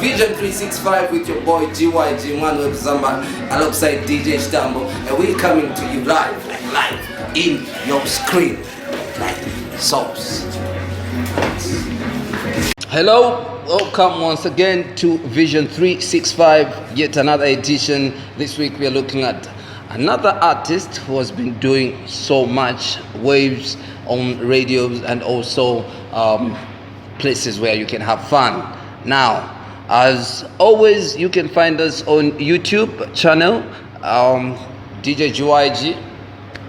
Vision 365 with your boy Djchitambo alongside Djchitambo, and we're coming to you live in your screen, like sauce. Hello, welcome once again to Vision 365, yet another edition. This week we are looking at another artist who has been doing so much waves on radios and also places where you can have fun. Now, as always, you can find us on YouTube channel, DJ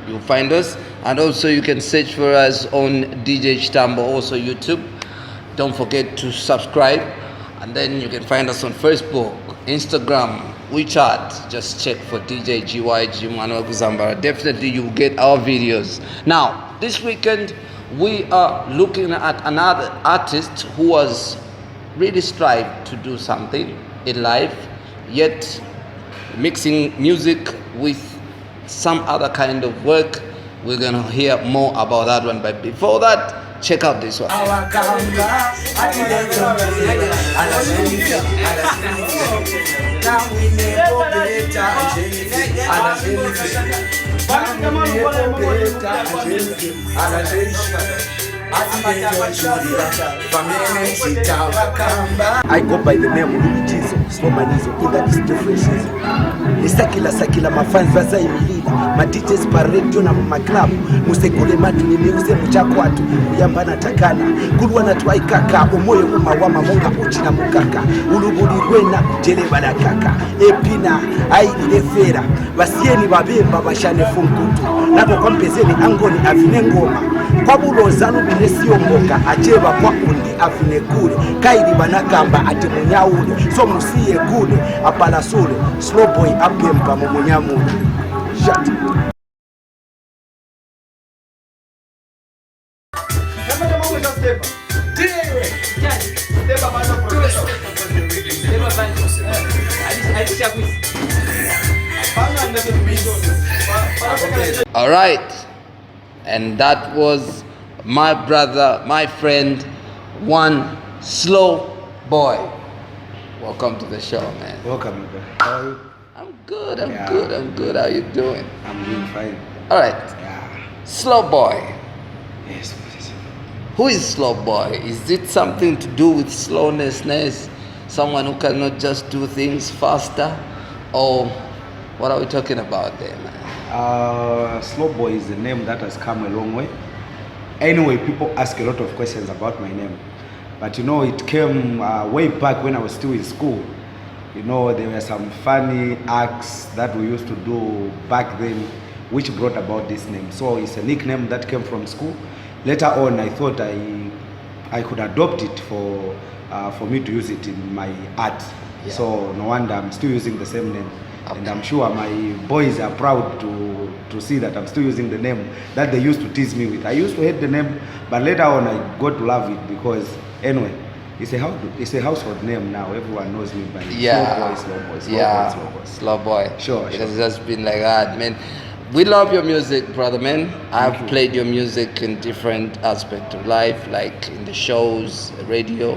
you'll find us, and also you can search for us on Djchitambo, also YouTube. Don't forget to subscribe, and then you can find us on Facebook, Instagram, WeChat. Just check for Djchitambo. Definitely you'll get our videos. Now, this weekend we are looking at another artist who has really strived to do something in life, yet mixing music with some other kind of work. We're gonna hear more about that one, but before that, check out this one. I go by the name of Jesus, Slowboy in that is differences. Sakila mafans vasa imilila, ma DJs pa radio na ma club, musekule matu ni miuze mchako watu, uyambana takana, kulwa na tuwai kaka, umoyo umawama monga uchina mukaka, ulubuli rwena kujele badakaka, epina, ai ilefera, wasieni babemba bashane funkutu, nako kompezeni angoni afine ngoma, kwa bulozanu bilesio mboka, acheba kwa undi afine kule, kaidi banakamba ati munyaule, so musiye kule, apala sule, Slowboy apempa mumunyamude. Shut. All right, and that was my brother, my friend, one Slowboy. Welcome to the show, man. Welcome, brother. How are you? I'm good. I'm good. How you doing? I'm doing fine. All right. Yeah. Slowboy. Yes, please. Who is Slowboy? Is it something to do with slowness? Someone who cannot just do things faster? Or what are we talking about there, man? Slowboy is a name that has come a long way. Anyway, people ask a lot of questions about my name. But you know, it came way back when I was still in school. You know, there were some funny acts that we used to do back then, which brought about this name. So it's a nickname that came from school. Later on, I thought I could adopt it for me to use it in my art. Yeah. So no wonder I'm still using the same name. Okay. And I'm sure my boys are proud to see that I'm still using the name that they used to tease me with. I used to hate the name, but later on I got to love it because anyway, it's a household name now. Everyone knows me by Slowboy. Slowboy. Sure. It has just been like that, man. We love your music, brother, man. I've played your music in different aspects of life, like in the shows, radio.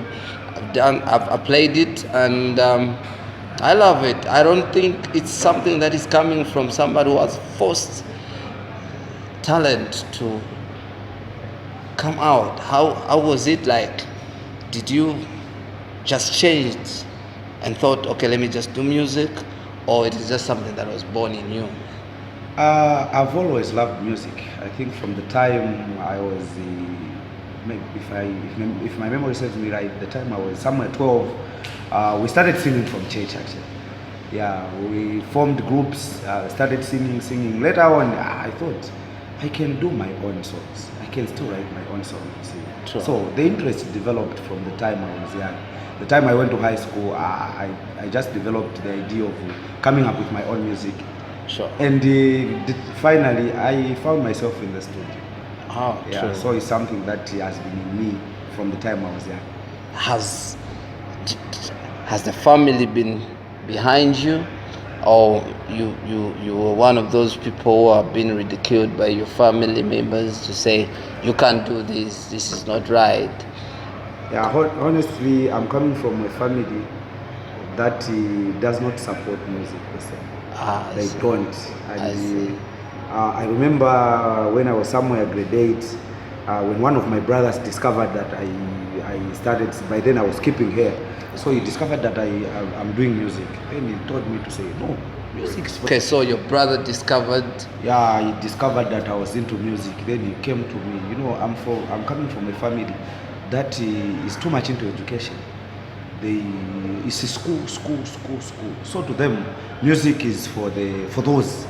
I've played it, and I love it. I don't think it's something that is coming from somebody who has forced talent to come out. How was it like? Did you just change it and thought, okay, let me just do music, or it is just something that was born in you? I've always loved music. I think from the time I was, if my memory serves me right, the time I was somewhere 12, we started singing from church actually. Yeah, we formed groups, started singing. Later on, I thought I can do my own songs. I can still write my own songs. Sure. So the interest developed from the time I was young. The time I went to high school, I just developed the idea of coming up with my own music. Sure. And finally, I found myself in the studio. Oh, yeah. true. So it's something that has been in me from the time I was young. Has the family been behind you, or you were one of those people who are being ridiculed by your family members to say you can't do this is not right? Yeah, honestly, I'm coming from a family that does not support music per se. They see. don't. I see. And I remember when I was somewhere grade 8, when one of my brothers discovered that I started, by then I was keeping hair. So he discovered that I'm doing music. Then he told me to say, no, music is for... Okay, so your brother discovered... Yeah, he discovered that I was into music. Then he came to me. You know, I'm coming from a family that is too much into education. It's a school. So to them, music is for those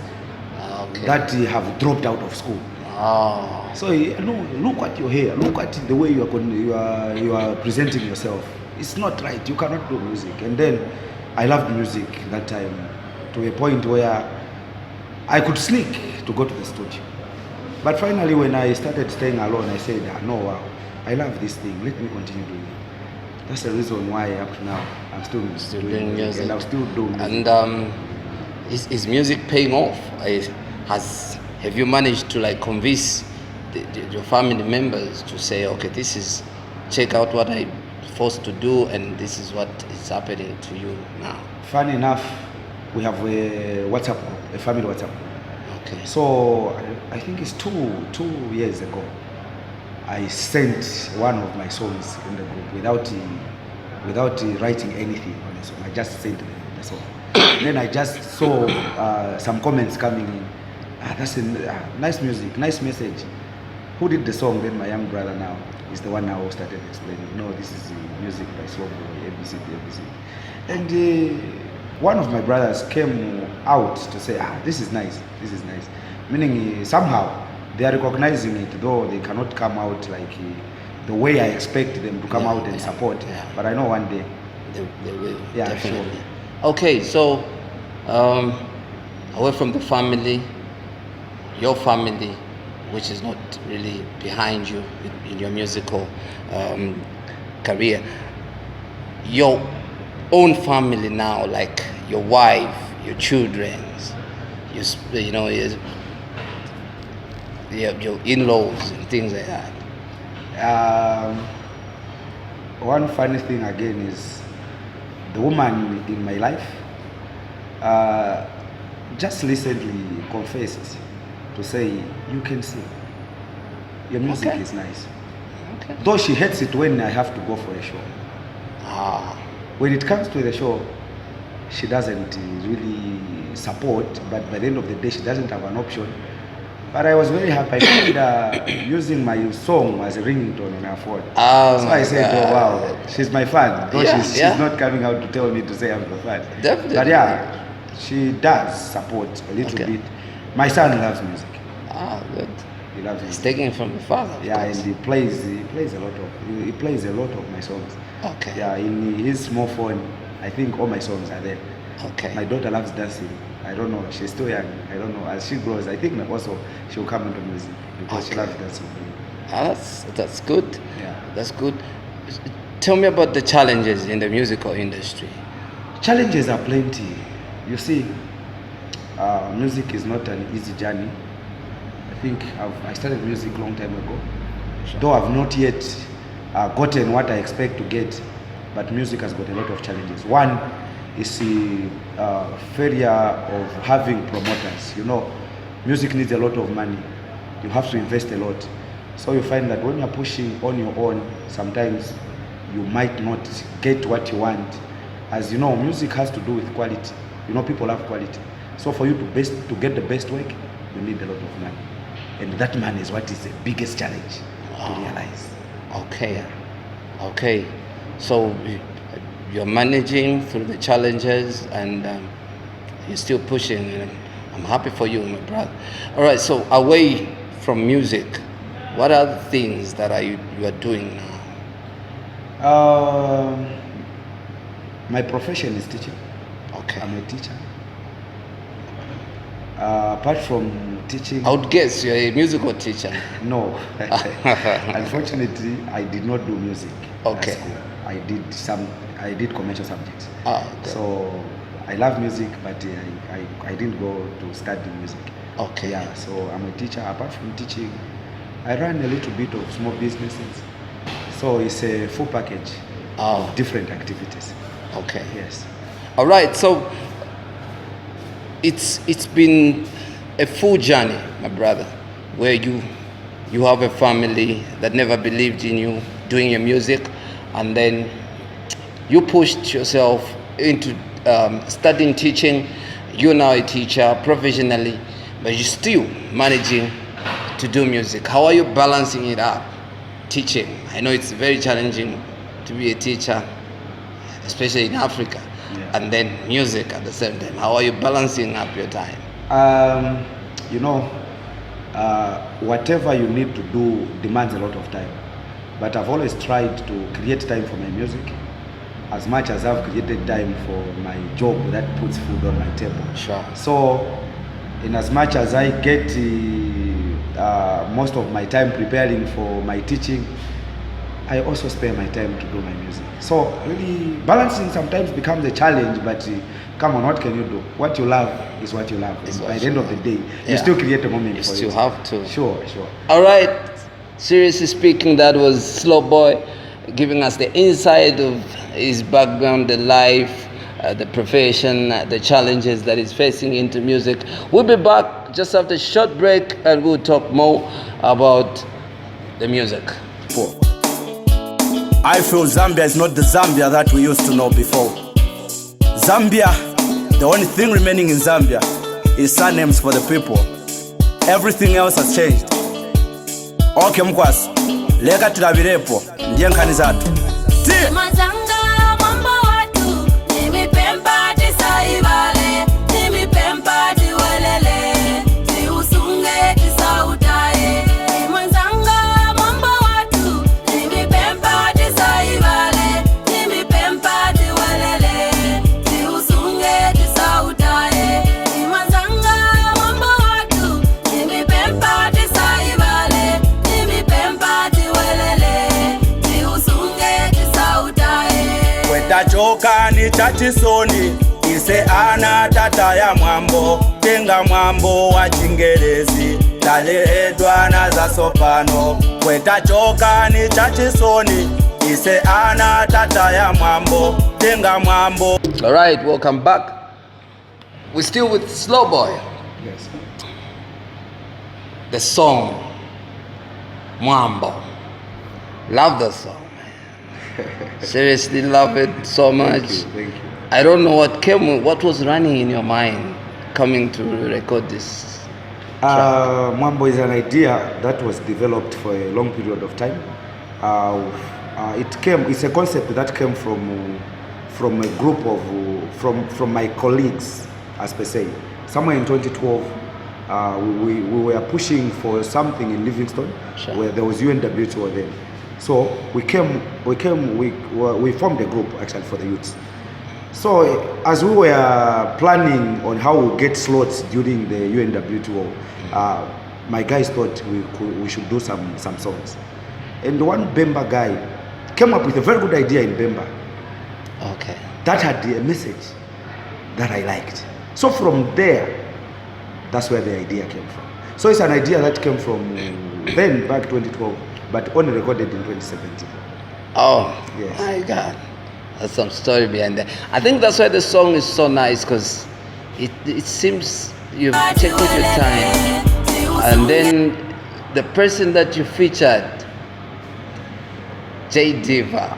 that have dropped out of school. Oh. So look at your hair. Look at the way you are presenting yourself. It's not right. You cannot do music. And then I loved music that time to a point where I could sneak to go to the studio. But finally, when I started staying alone, I said, no, wow, I love this thing. Let me continue doing it. That's the reason why up to now I'm still doing music, and I'm still doing music. And is music paying off? Have you managed to like convince your family members to say, okay, check out what I forced to do, and this is what is happening to you now? Funny enough, we have a WhatsApp group, a family WhatsApp group. Okay. So I think it's two years ago, I sent one of my songs in the group without writing anything on the song. I just sent the song. Then I just saw some comments coming in. That's nice music, nice message. Who did the song? Then my young brother now is the one now who started explaining. No, this is music by Slowboy, ABC. And one of my brothers came out to say, this is nice. Meaning somehow they are recognizing it, though they cannot come out like the way I expect them to come out and support. Yeah. But I know one day they will. Yeah, definitely. sure. Okay, so away from the family, your family, which is not really behind you in your musical career, your own family now, like your wife, your children, your in-laws and things like that. One funny thing again is the woman in my life just recently confessed to say, you can sing, your music is nice. Okay. Though she hates it when I have to go for a show. When it comes to the show, she doesn't really support, but by the end of the day she doesn't have an option. But I was very happy. I found using my song as a ringtone on her phone. So I said, oh wow, she's my fan. Though she's not coming out to tell me to say I'm the fan. Definitely. But yeah, she does support a little bit. My son loves music. Good. He loves He's music. taking it from the father. Yeah, and he plays a lot of my songs. Okay. Yeah, in his small phone, I think all my songs are there. Okay. My daughter loves dancing. I don't know. She's still young. I don't know. As she grows, I think also she'll come into music because she loves dancing. That's good. Yeah. That's good. Tell me about the challenges in the musical industry. Challenges are plenty. You see, music is not an easy journey. I think I started music a long time ago. Though I've not yet gotten what I expect to get, but music has got a lot of challenges. One is the failure of having promoters. You know, music needs a lot of money. You have to invest a lot. So you find that when you're pushing on your own, sometimes you might not get what you want. As you know, music has to do with quality. You know, people have quality. So for you to get the best work, you need a lot of money. And that money is what is the biggest challenge to realize. Okay. So you're managing through the challenges and you're still pushing. And I'm happy for you, my brother. All right, so away from music, what are the things that you are doing now? My profession is teaching. Okay. I'm a teacher. Apart from teaching, I would guess you're a musical teacher. No. Unfortunately, I did not do music at school. I did commercial subjects. Okay. So I love music, but I didn't go to study music. Okay. Yeah, so I'm a teacher. Apart from teaching, I run a little bit of small businesses. So it's a full package of different activities. Okay. Yes. All right, so it's been a full journey, my brother, where you have a family that never believed in you doing your music, and then you pushed yourself into studying teaching. You're now a teacher professionally, but you're still managing to do music. How are you balancing it up? Teaching, I know it's very challenging to be a teacher, especially in Africa, and then music at the same time. How are you balancing up your time? Whatever you need to do demands a lot of time, but I've always tried to create time for my music as much as I've created time for my job that puts food on my table. Sure. So in as much as I get most of my time preparing for my teaching, I also spare my time to do my music. So really balancing sometimes becomes a challenge, but come on, what can you do? What you love is what you love. And by the end of the day, you still create a moment for it. You still have to. Sure. All right, seriously speaking, that was Slowboy giving us the inside of his background, the life, the profession, the challenges that he's facing into music. We'll be back just after a short break and we'll talk more about the music. I feel Zambia is not the Zambia that we used to know before. Zambia, the only thing remaining in Zambia is surnames for the people. Everything else has changed. Okay mkwasi, leka tulabirepo, ndiye nkani zatu. Tachoka ni chachisoni, ise ana tata ya mwambo, tenga mwambo wa chingerezi, taledwa na za sopano. Kwetachoka ni chachisoni, ise ana tata ya mwambo, tenga mwambo. All right, welcome back. We're still with Slowboy. Yes. The song, Mumbo. Love the song. Seriously love it so much. Thank you. I don't know what was running in your mind coming to record this track. Mumbo is an idea that was developed for a long period of time. It's a concept that came from a group of from my colleagues, as per se. Somewhere in 2012, we were pushing for something in Livingstone, Sure. where there was UNWTO then. So we formed a group actually for the youths. So as we were planning on how we get slots during the UNWTO, my guys thought we should do some songs. And one Bemba guy came up with a very good idea in Bemba. Okay. That had a message that I liked. So from there, that's where the idea came from. So it's an idea that came from then, back 2012, but only recorded in 2017. Oh, Yes. my God. There's some story behind that. I think that's why the song is so nice, because it seems you've taken your time. And then the person that you featured, Diva.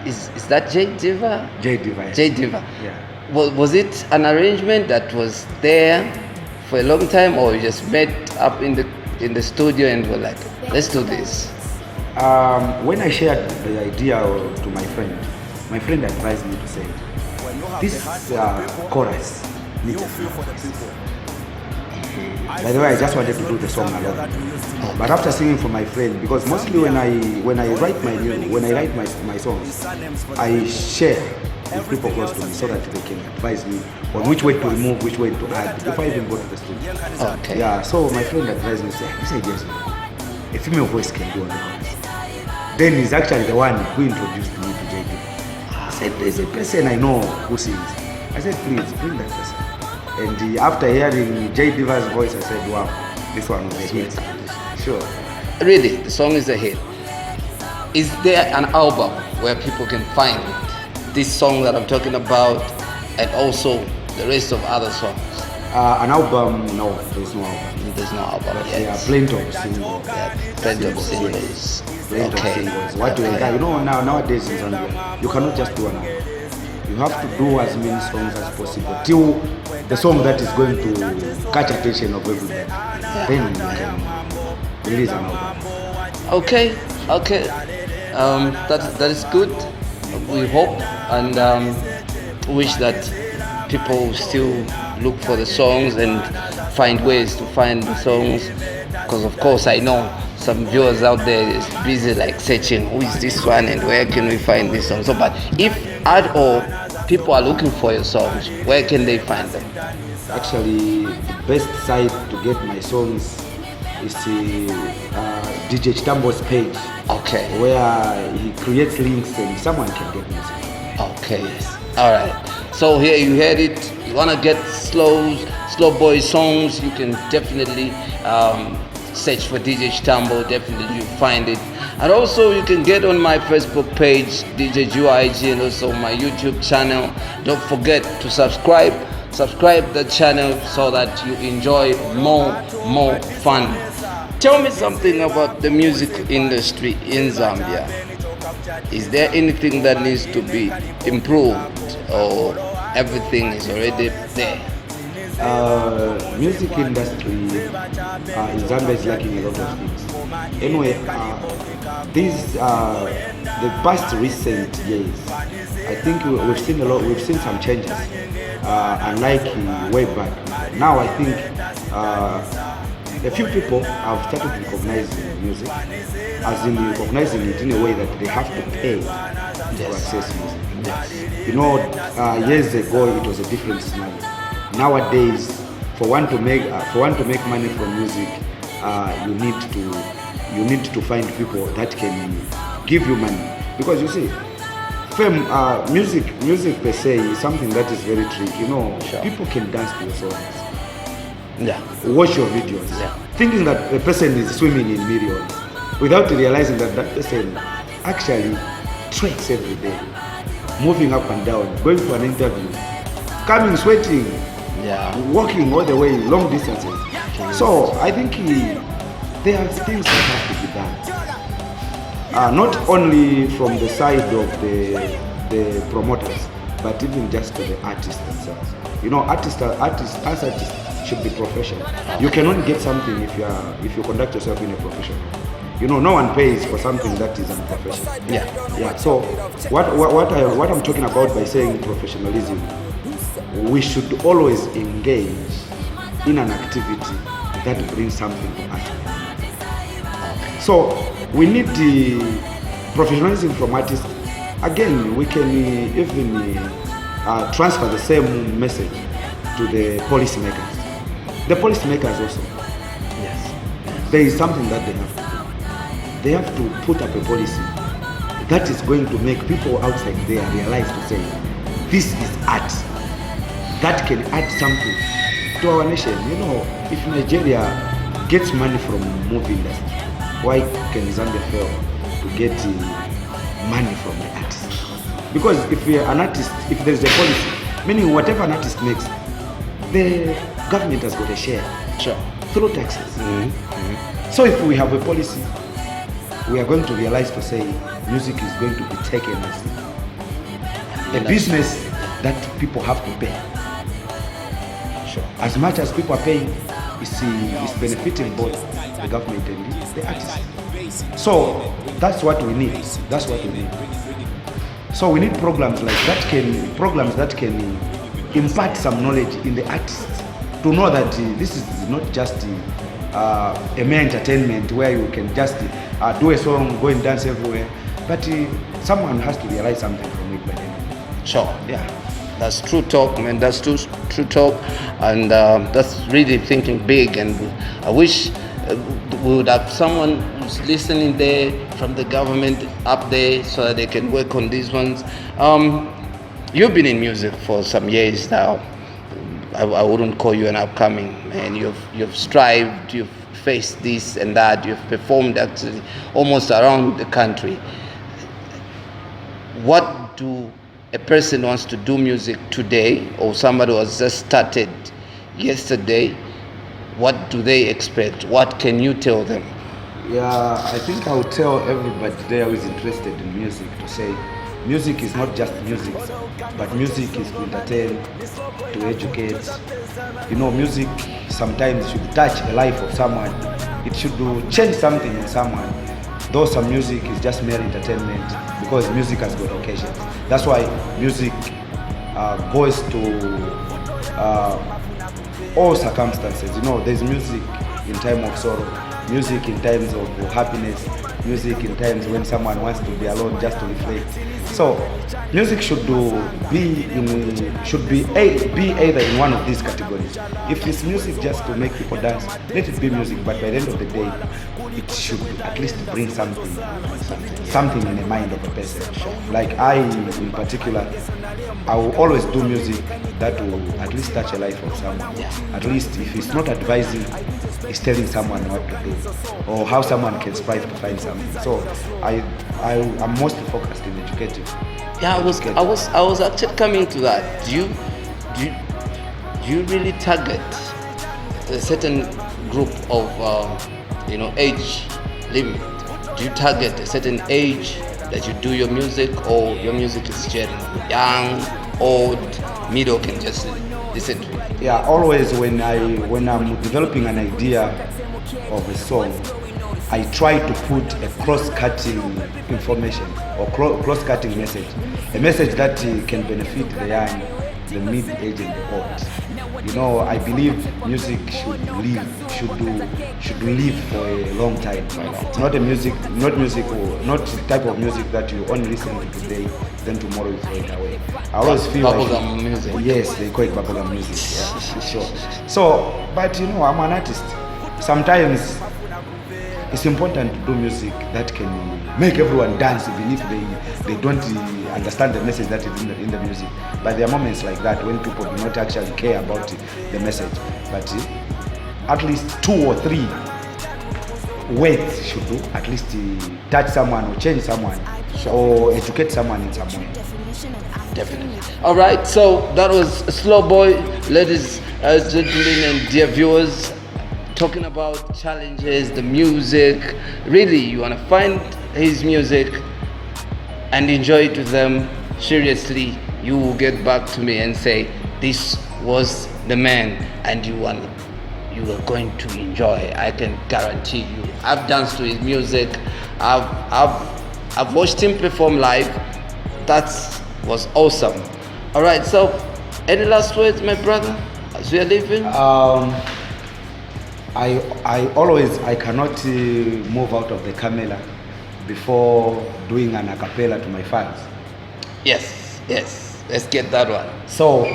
Is that Diva? Diva. Yes. Diva. Yeah. Was it an arrangement that was there for a long time, or you just met up in the studio and were like, let's do this? When I shared the idea to my friend advised me to say, this chorus needs a flow. By the way, I just wanted to do the song alone. But after singing for my friend, because mostly when I write my songs, I share with people close to me so that they can advise me on which way to remove, which way to add before I even go to the studio. Okay. Yeah, so my friend advised me, say, this idea is a female voice can do on the chorus. Then he's actually the one who introduced me to JD. I said, there's a person I know who sings. I said, please bring that person. And after hearing J Diva's voice, I said, wow, this one was a hit. Sure. Really, the song is a hit. Is there an album where people can find this song that I'm talking about and also the rest of other songs? An album? No, there's no album. There's no album But yet. there are plenty of singles. Plenty of singles. Plenty of singles. What do you you know nowadays in Zambia, you cannot just do an album. You have to do as many songs as possible till the song that is going to catch attention of everybody. Then you can release an album. Okay. That is good. We hope and wish that people still look for the songs and find ways to find the songs, because of course I know some viewers out there is busy like searching who is this one and where can we find this song. So but if at all people are looking for your songs, where can they find them? Actually, the best site to get my songs is Djchitambo's page. Okay. Where he creates links and someone can get music. Okay. All right. So here you heard it. You wanna get Slowboy songs? You can definitely search for Djchitambo. Definitely you find it. And also you can get on my Facebook page, DJ UIG, and also my YouTube channel. Don't forget to subscribe the channel so that you enjoy more fun. Tell me something about the music industry in Zambia. Is there anything that needs to be improved or everything is already there? Music industry in Zambia is lacking a lot of things. Anyway, the past recent years, I think we've seen a lot. We've seen some changes, unlike way back. Now I think a few people have started recognizing music, as in recognizing it in a way that they have to pay to access music. Yes. You know, years ago it was a different scenario. Nowadays, for one to make money from music, you need to find people that can give you money, because you see, fame, music per se is something that is very tricky. You know, Sure. People can dance to your songs. Yeah. Watch your videos, thinking that a person is swimming in millions, without realizing that that person actually treks every day, moving up and down, going for an interview, coming sweating, walking all the way long distances. So I think there are things that have to be done, not only from the side of the promoters, but even just to the artists themselves. You know, artists should be professional. You can only get something if you conduct yourself in a professional. You know, no one pays for something that is unprofessional. Yeah. So what I'm talking about by saying professionalism, we should always engage in an activity that brings something to us. So we need the professionalism from artists. Again, we can even transfer the same message to the policymakers. The policymakers also. Yes. There is something that they have to do. They have to put up a policy that is going to make people outside there realize to say, this is art that can add something to our nation. You know, if Nigeria gets money from movie industry, why can Zambia fail to get money from the artist? Because if we are an artist, if there is a policy, meaning whatever an artist makes, the government has got a share. Sure. Through taxes. So if we have a policy, we are going to realize to say music is going to be taken as a business that people have to pay. Sure. As much as people are paying, it's benefiting both the government and the artists. So that's what we need. So we need programs like that can impart some knowledge in the artists to know that this is not just a mere entertainment where you can just do a song, go and dance everywhere, but someone has to realize something from it by then. Sure. Yeah. That's true talk, man. That's true talk, and that's really thinking big. And I wish we would have someone who's listening there from the government up there, so that they can work on these ones. You've been in music for some years now. I wouldn't call you an upcoming man. You've strived. You've faced this and that. You've performed actually almost around the country. What do a person wants to do music today, or somebody was just started yesterday, what do they expect? What can you tell them? Yeah, I think I would tell everybody there who is interested in music to say music is not just music, but music is to entertain, to educate. You know, music sometimes should touch the life of someone. It should change something in someone. Though some music is just mere entertainment, because music has got occasions. That's why music goes to all circumstances. You know, there's music in time of sorrow, music in times of happiness, music in times when someone wants to be alone just to reflect. So music should be either in one of these categories. If it's music just to make people dance, let it be music, but by the end of the day it should at least bring something in the mind of a person. Like I in particular, I will always do music that will at least touch a life of someone. At least if it's not advising, it's telling someone what to do or how someone can strive to find something. So I'm mostly focused in educative. Yeah, I was actually coming to that. Do you really target a certain group of age limit? Do you target a certain age that you do your music, or your music is general, young, old, middle can just listen to it? Yeah, always when I'm developing an idea of a song, I try to put a cross-cutting information or cross-cutting message, a message that can benefit the young, the mid-age, and the old. You know, I believe music should live for a long time. Not the type of music that you only listen to today, then tomorrow you throw it away. I always feel bubblegum music. Yes, they call it bubblegum music. Yeah, sure. So, but you know, I'm an artist. Sometimes it's important to do music that can make everyone dance, even if they don't understand the message that is in the music. But there are moments like that when people do not actually care about the message. But at least 2 or 3 words should do, at least touch someone or change someone or educate someone in some way. Definitely. All right, so that was Slowboy, ladies and gentlemen and dear viewers, talking about challenges, the music. Really, you want to find his music and enjoy it with them. Seriously, you will get back to me and say, this was the man, and you are going to enjoy. I can guarantee you. I've danced to his music. I've watched him perform live. That was awesome. All right, so any last words, my brother, as we are leaving? I cannot move out of the camera before doing an a cappella to my fans. Yes, let's get that one. So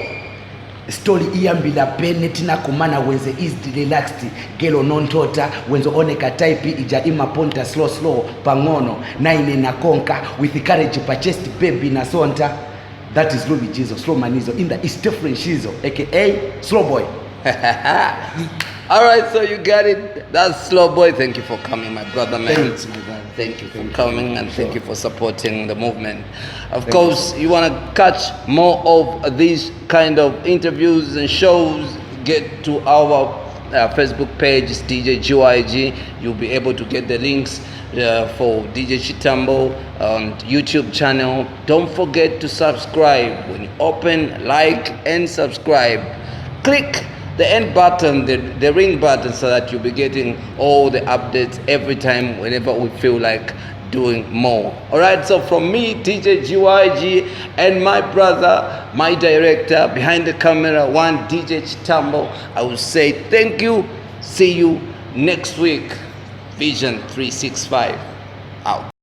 story iyambila pene tina kumana wenze is relaxed gelo non tota wenzo oneka type ija ima ponta slow pangono naine na konka with the courage pa chest baby na sonta. That is Ruby Jesus slow manizo in the East Different Shizo aka Slowboy. All right, so you got it. That's Slowboy. Thank you for coming, my brother, man. Thanks, my brother. Thank you for coming, and thank you for supporting the movement. Of course, you want to catch more of these kind of interviews and shows, get to our Facebook page, Djchitambo. You'll be able to get the links for Djchitambo on YouTube channel. Don't forget to subscribe. When you open, like and subscribe. Click the end button, the ring button, so that you'll be getting all the updates every time whenever we feel like doing more. All right, so from me, Djchitambo, and my brother, my director behind the camera, Djchitambo, I will say thank you. See you next week. Vision 365 out.